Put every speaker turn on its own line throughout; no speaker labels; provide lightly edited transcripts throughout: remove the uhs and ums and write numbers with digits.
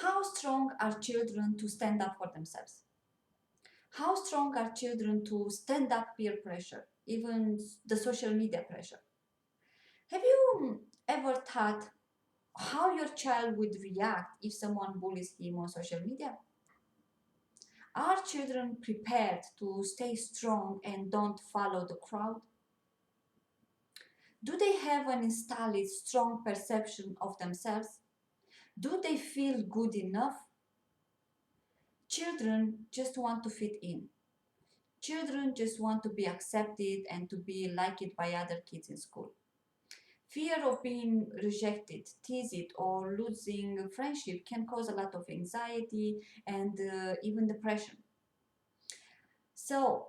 How strong are children to stand up for themselves? How strong are children to stand up peer pressure, even the social media pressure? Have you ever thought how your child would react if someone bullies him on social media? Are children prepared to stay strong and don't follow the crowd? Do they have an installed strong perception of themselves? Do they feel good enough? Children just want to fit in. Children just want to be accepted and to be liked by other kids in school. Fear of being rejected, teased, or losing a friendship can cause a lot of anxiety and even depression. So,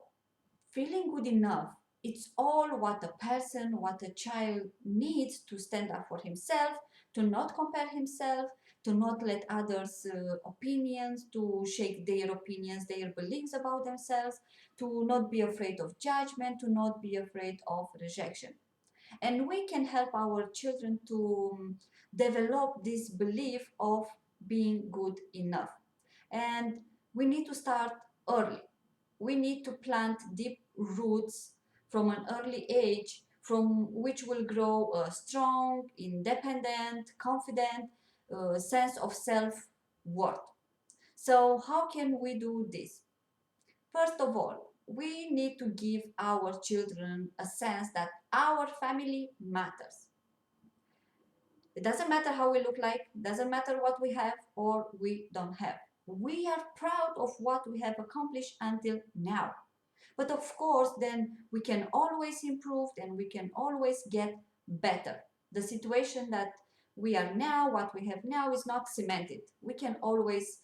feeling good enough, it's all what a person, what a child needs to stand up for himself, to not compare himself, to not let others' opinions, to shake their opinions, their beliefs about themselves, to not be afraid of judgment, to not be afraid of rejection. And we can help our children to develop this belief of being good enough. And we need to start early. We need to plant deep roots from an early age, from which will grow a strong, independent, confident sense of self-worth. So how can we do this? First of all, we need to give our children a sense that our family matters. It doesn't matter how we look like, doesn't matter what we have or we don't have. We are proud of what we have accomplished until now. But of course, then we can always improve and we can always get better. The situation that we are now, what we have now, is not cemented. We can always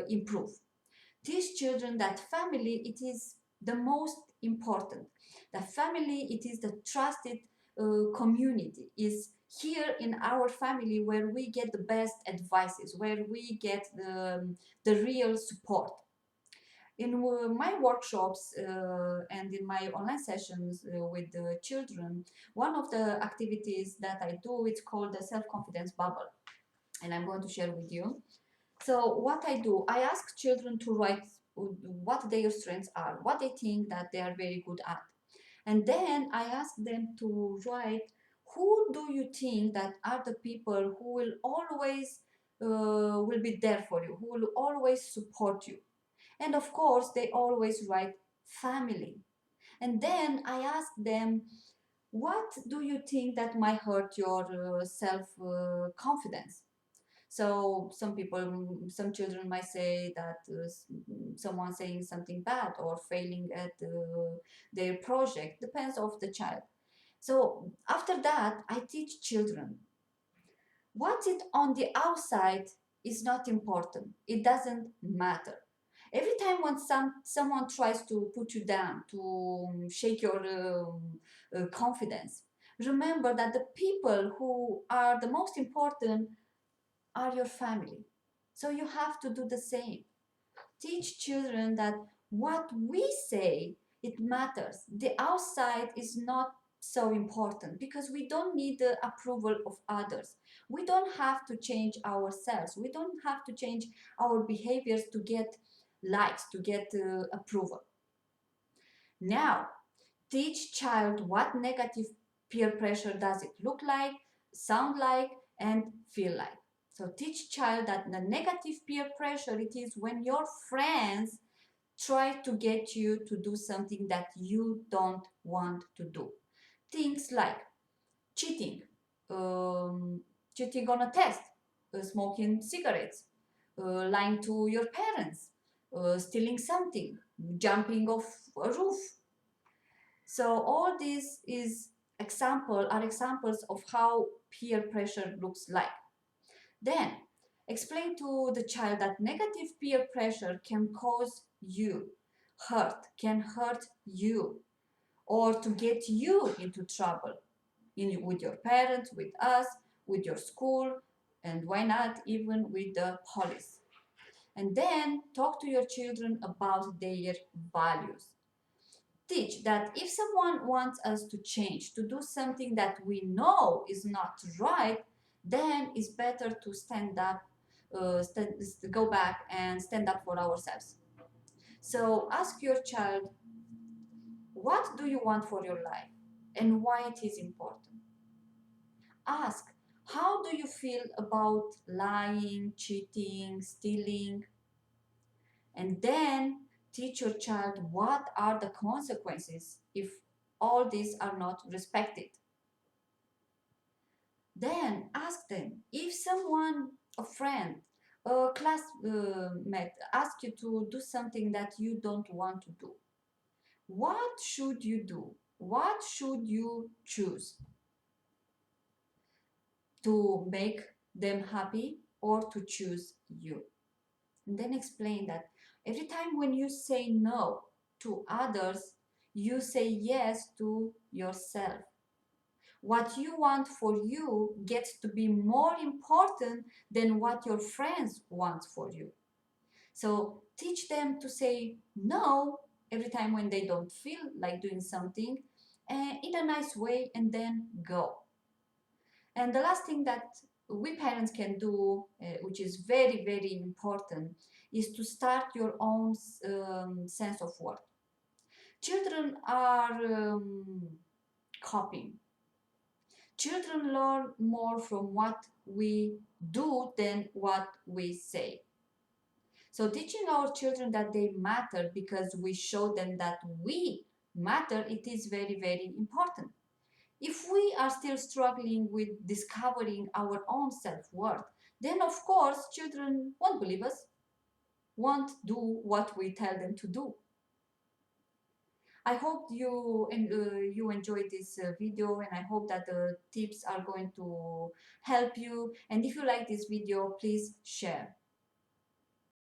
improve. Teach children that family, it is the most important. The family, it is the trusted community, is here in our family where we get the best advices, where we get the real support. In my workshops and in my online sessions with the children, one of the activities that I do, it's called the self-confidence bubble, and I'm going to share with you. So what I do, I ask children to write what their strengths are, what they think that they are very good at. And then I ask them to write, who do you think that are the people who will always will be there for you, who will always support you? And of course, they always write family. And then I ask them, what do you think that might hurt your self confidence? So some people, some children might say that someone saying something bad or failing at their project, depends of the child. So after that, I teach children what's it on the outside is not important. It doesn't matter. Every time when someone tries to put you down, to shake your confidence, remember that the people who are the most important are your family. So you have to do the same. Teach children that what we say, it matters. The outside is not so important because we don't need the approval of others. We don't have to change ourselves. We don't have to change our behaviors to get likes, to get approval. Now, teach child what negative peer pressure does it look like, sound like, and feel like. So teach child that the negative peer pressure, it is when your friends try to get you to do something that you don't want to do. Things like cheating, um, cheating on a test, smoking cigarettes, lying to your parents, stealing something, jumping off a roof. So all these are examples of how peer pressure looks like. Then explain to the child that negative peer pressure can cause you hurt, can hurt you, or to get you into trouble with your parents, with us, with your school, and why not even with the police. And then talk to your children about their values. Teach that if someone wants us to change, to do something that we know is not right, then it's better to stand up go back and stand up for ourselves. So ask your child, what do you want for your life and why it is important? Ask, how do you feel about lying, cheating, stealing? And then teach your child what are the consequences if all these are not respected. Then ask them, if someone, a friend, a classmate ask you to do something that you don't want to do, what should you do? What should you choose? To make them happy or to choose you? And then explain that every time when you say no to others, you say yes to yourself. What you want for you gets to be more important than what your friends want for you. So teach them to say no every time when they don't feel like doing something, in a nice way, and then go. And the last thing that we parents can do, which is very, very important, is to start your own sense of worth. Children are copying. Children learn more from what we do than what we say. So teaching our children that they matter because we show them that we matter, it is very, very important. If we are still struggling with discovering our own self-worth, then of course children won't believe us, won't do what we tell them to do. I hope you enjoyed this video, and I hope that the tips are going to help you. And if you like this video, please share.